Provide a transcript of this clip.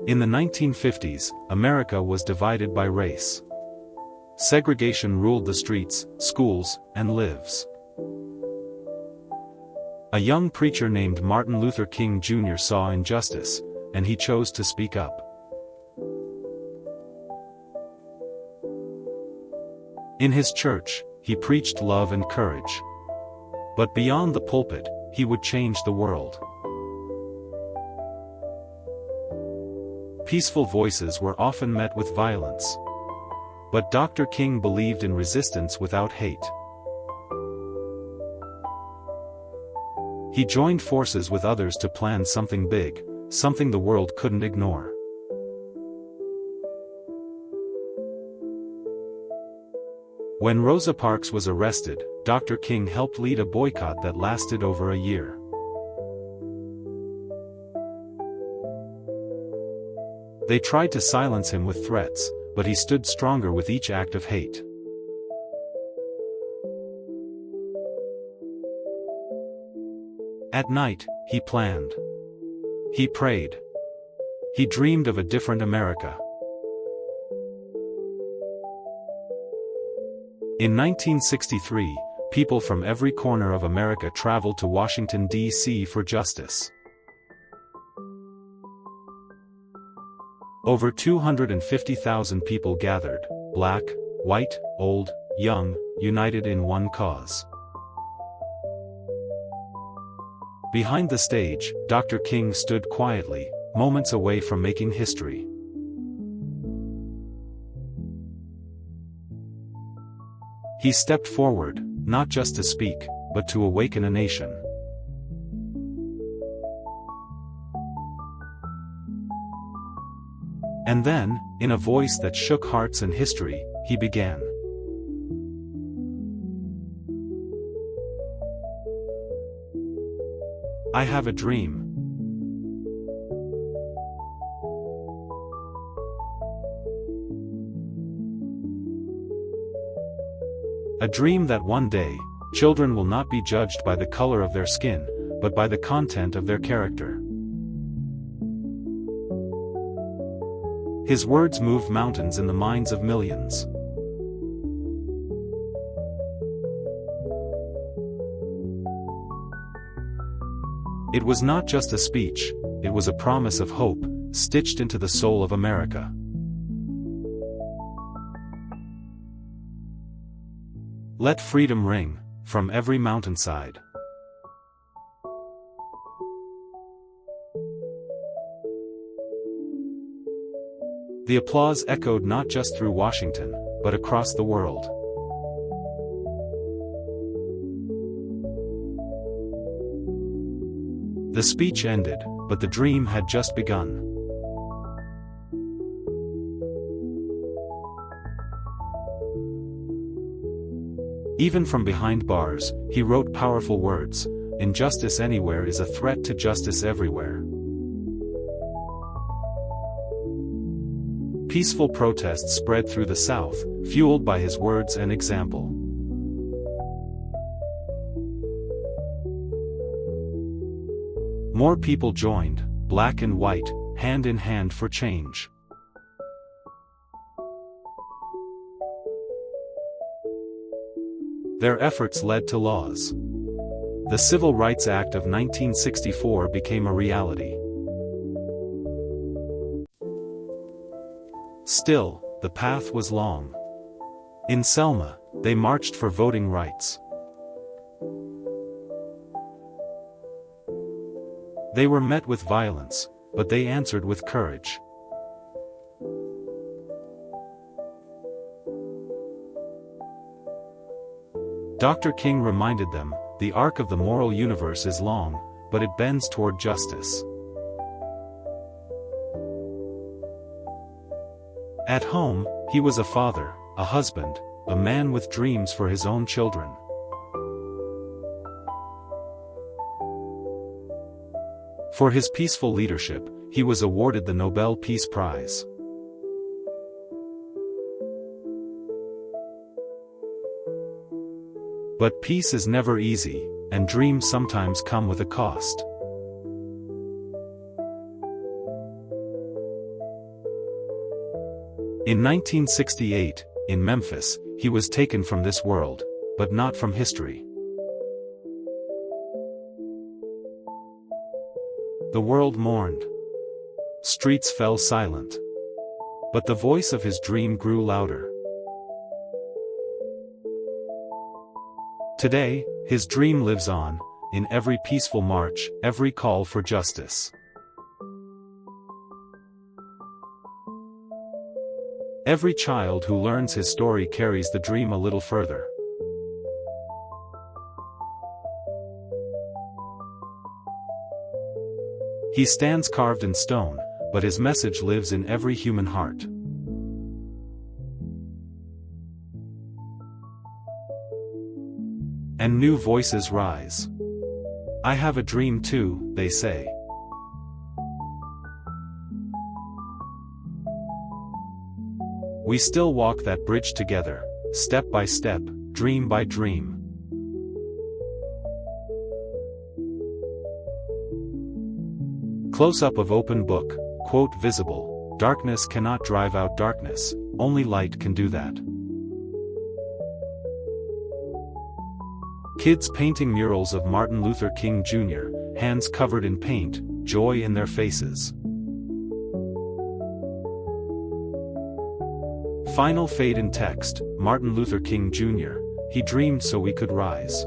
In the 1950s, America was divided by race. Segregation ruled the streets, schools, and lives. A young preacher named Martin Luther King Jr. saw injustice, and he chose to speak up. In his church, he preached love and courage. But beyond the pulpit, he would change the world. Peaceful voices were often met with violence. But Dr. King believed in resistance without hate. He joined forces with others to plan something big, something the world couldn't ignore. When Rosa Parks was arrested, Dr. King helped lead a boycott that lasted over a year. They tried to silence him with threats, but he stood stronger with each act of hate. At night, he planned. He prayed. He dreamed of a different America. In 1963, people from every corner of America traveled to Washington, D.C. for justice. Over 250,000 people gathered, black, white, old, young, united in one cause. Behind the stage, Dr. King stood quietly, moments away from making history. He stepped forward, not just to speak, but to awaken a nation. And then, in a voice that shook hearts and history, he began. I have a dream. A dream that one day, children will not be judged by the color of their skin, but by the content of their character. His words moved mountains in the minds of millions. It was not just a speech, it was a promise of hope, stitched into the soul of America. Let freedom ring, from every mountainside. The applause echoed not just through Washington, but across the world. The speech ended, but the dream had just begun. Even from behind bars, he wrote powerful words: "Injustice anywhere is a threat to justice everywhere." Peaceful protests spread through the South, fueled by his words and example. More people joined, black and white, hand in hand for change. Their efforts led to laws. The Civil Rights Act of 1964 became a reality. Still, the path was long. In Selma, they marched for voting rights. They were met with violence, but they answered with courage. Dr. King reminded them, the arc of the moral universe is long, but it bends toward justice. At home, he was a father, a husband, a man with dreams for his own children. For his peaceful leadership, he was awarded the Nobel Peace Prize. But peace is never easy, and dreams sometimes come with a cost. In 1968, in Memphis, he was taken from this world, but not from history. The world mourned. Streets fell silent. But the voice of his dream grew louder. Today, his dream lives on, in every peaceful march, every call for justice. Every child who learns his story carries the dream a little further. He stands carved in stone, but his message lives in every human heart. And new voices rise. I have a dream too, they say. We still walk that bridge together, step by step, dream by dream. Close-up of open book, quote visible, darkness cannot drive out darkness, only light can do that. Kids painting murals of Martin Luther King Jr., hands covered in paint, joy in their faces. Final fade in text, Martin Luther King Jr., he dreamed so we could rise.